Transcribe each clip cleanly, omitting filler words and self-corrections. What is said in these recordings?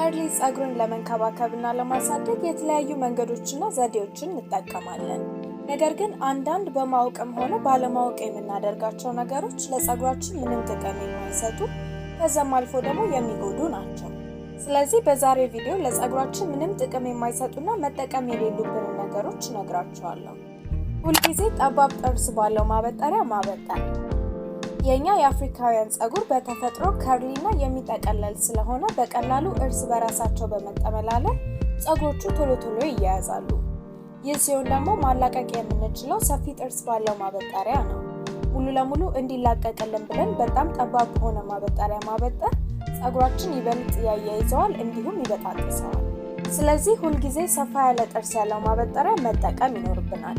ከርሊ ጸጉርን ለመንከባከብና ለማሳደግ የተለያዩ መንገዶችና ዘዴዎችን እንጠቀማለን። ነገር ግን አንዳንድ በማወቅም ሆነ ባለማወቅ የምናደርጋቸው ነገሮች ለጸጉራችን ምንም ጥቅም የማይሰጡ ከዛም አልፎ ደግሞ የሚጎዱ ናቸው። ስለዚህ በዛሬው ቪዲዮ ለጸጉራችን ምንም ጥቅም የማይሰጡና መጠቀም የሌሉብን ነገሮች እነግራችኋለሁ። ሁልጊዜ ጠባብ ጥርስ ባለው ማበጠሪያ ማበጠር። የኛ የአፍሪካውያን ጸጉር በተፈጥሮ ከርሊና የሚጠቀለል ስለሆነ በቀላሉ እርስ በራሳቸው በመጠመላለል ጸጉሮቹ ቶሎ ቶሎ ይያያዛሉ። ይህ ሲሆን ደግሞ ማላቀቅ የምንችለው ሰፊ ጥርስ ባለው ማበጠሪያ ነው። ሙሉ ለሙሉ እንዲላቀቅልን ብለን በጣም ጠባብ በሆነ ማበጠሪያ ማበጠር ጸጉራችን ይበልጥ ያያይዘዋል እንዲሁም ይበጣጥሰዋል። ስለዚህ ሁልጊዜ ሰፋ ያለ ጥርስ ያለው ማበጠሪያ መጠቀም ይኖርብናል።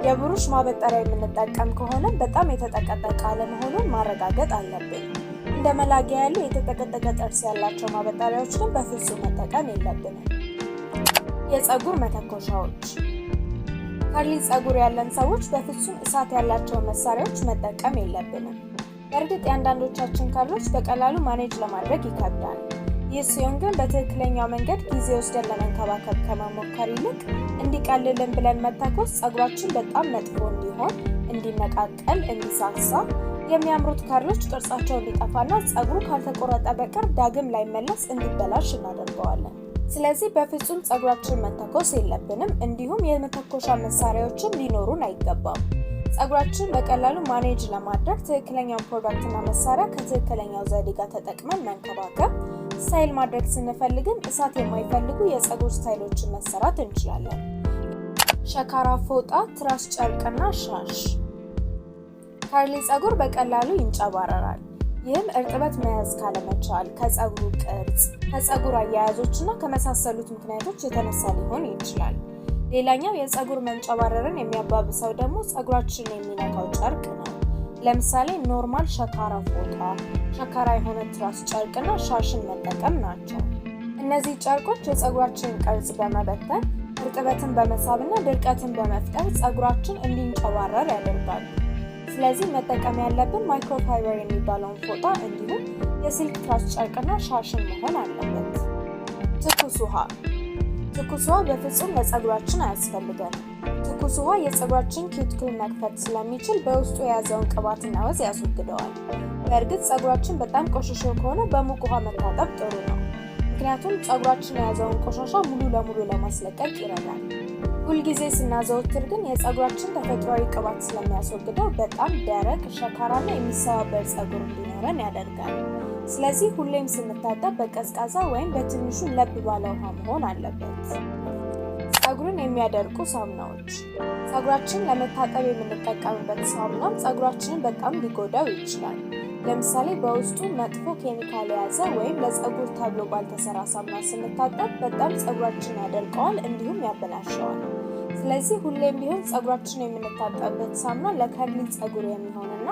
የብሩሽ ማበጠሪያ የምንጠቀም ከሆነ በጣም የተጠቀጠቀ አለመሆኑን ማረጋገጥ አለብን። እንደ መላጊያ ያሉ የተጠቀጠቀ ጥርስ ያላቸው ማበጠሪያዎች ግን በፍጹም መጠቀም የለብንም። የጸጉር መተኮሻዎች። ከርሊ ጸጉር ያለን ሰዎች በፍጹም እሳት ያላቸው መሳሪያዎች መጠቀም የለብንም። በእርግጥ የአንዳንዶቻችን ከርሎች በቀላሉ ማኔጅ ለማድረግ ይከብዳል። ይህ ሲሆን ግን በትክክለኛው መንገድ ጊዜ ወስደን ለመንከባከብ ከመሞከር ይልቅ እንዲቀልልን ብለን መተኮስ ጸጉራችን በጣም መጥፎ እንዲሆን፣ እንዲነቃቀል፣ እንዲሳሳ፣ የሚያምሩት ከርሎች ቅርጻቸው እንዲጠፋና ጸጉሩ ካልተቆረጠ በቀር ዳግም ላይመለስ እንዲበላሽ እናደርገዋለን። ስለዚህ በፍጹም ጸጉራችን መተኮስ የለብንም። እንዲሁም የመተኮሻ መሳሪያዎችን ሊኖሩን አይገባም። ጸጉራችን በቀላሉ ማኔጅ ለማድረግ ትክክለኛው ፕሮዳክትና መሳሪያ ከትክክለኛው ዘዴ ጋር ተጠቅመን መንከባከብ፣ ስታይል ማድረግ ስንፈልግም እሳት የማይፈልጉ የጸጉር ስታይሎችን መሰራት እንችላለን። ሸካራ ፎጣ፣ ትራስ ጨርቅና ሻሽ። ከርሊ ጸጉር በቀላሉ ይንጨባረራል። ይህም እርጥበት መያዝ ካለመቻል፣ ከጸጉሩ ቅርጽ፣ ከጸጉር አያያዞችና ከመሳሰሉት ምክንያቶች የተነሳ ሊሆን ይችላል። ሌላኛው የጸጉር መንጨባረርን የሚያባብሰው ደግሞ ጸጉራችንን የሚነካው ጨርቅ ነው። ለምሳሌ ኖርማል ሸካራ ፎጣ፣ ሸካራ የሆነ ትራስ ጨርቅና ሻሽን መጠቀም ናቸው። እነዚህ ጨርቆች የጸጉራችንን ቅርጽ በመበተን እርጥበትን በመሳብና ድርቀትን በመፍጠር ጸጉራችን እንዲንጨባረር ያደርጋሉ። ስለዚህ መጠቀም ያለብን ማይክሮፋይበር የሚባለውን ፎጣ እንዲሁም የሲልክ ትራስ ጨርቅና ሻሽን መሆን አለበት። ትኩስ ውሃ። ትኩስ ውሃ በፍጹም ለጸጉራችን አያስፈልገንም። ትኩስ ውሃ የጸጉራችን ኪዩቲክል መክፈት ስለሚችል በውስጡ የያዘውን ቅባትና ወዝ ያስወግደዋል። በእርግጥ ጸጉራችን በጣም ቆሽሾ ከሆነ በሙቅ ውሃ መታጠብ ጥሩ ነው። ምክንያቱም ጸጉራችን የያዘውን ቆሻሻ ሙሉ ለሙሉ ለማስለቀቅ ይረዳል። ሁልጊዜ ስናዘወትር ግን የጸጉራችን ተፈጥሯዊ ቅባት ስለሚያስወግደው በጣም ደረቅ፣ ሸካራና የሚሰባበር ጸጉር እንዲኖረን ያደርጋል። ስለዚህ ሁሌም ስንታጠብ በቀዝቃዛ ወይም በትንሹ ለብ ባለ ውሃ መሆን አለበት። ጸጉርን የሚያደርቁ ሳሙናዎች። ጸጉራችን ለመታጠብ የምንጠቀምበት ሳሙናም ጸጉራችንን በጣም ሊጎዳው ይችላል። ለምሳሌ በውስጡ መጥፎ ኬሚካል የያዘ ወይም ለጸጉር ተብሎ ባልተሰራ ሳሙና ስንታጠብ በጣም ጸጉራችንን ያደርቀዋል እንዲሁም ያበላሸዋል። ስለዚህ ሁሌም ቢሆን ጸጉራችን የምንታጠብበት ሳሙና ለከርሊ ጸጉር የሚሆንና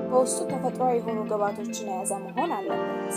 በውስጡ ተፈጥሯዊ የሆኑ ግብዓቶችን የያዘ መሆን አለበት።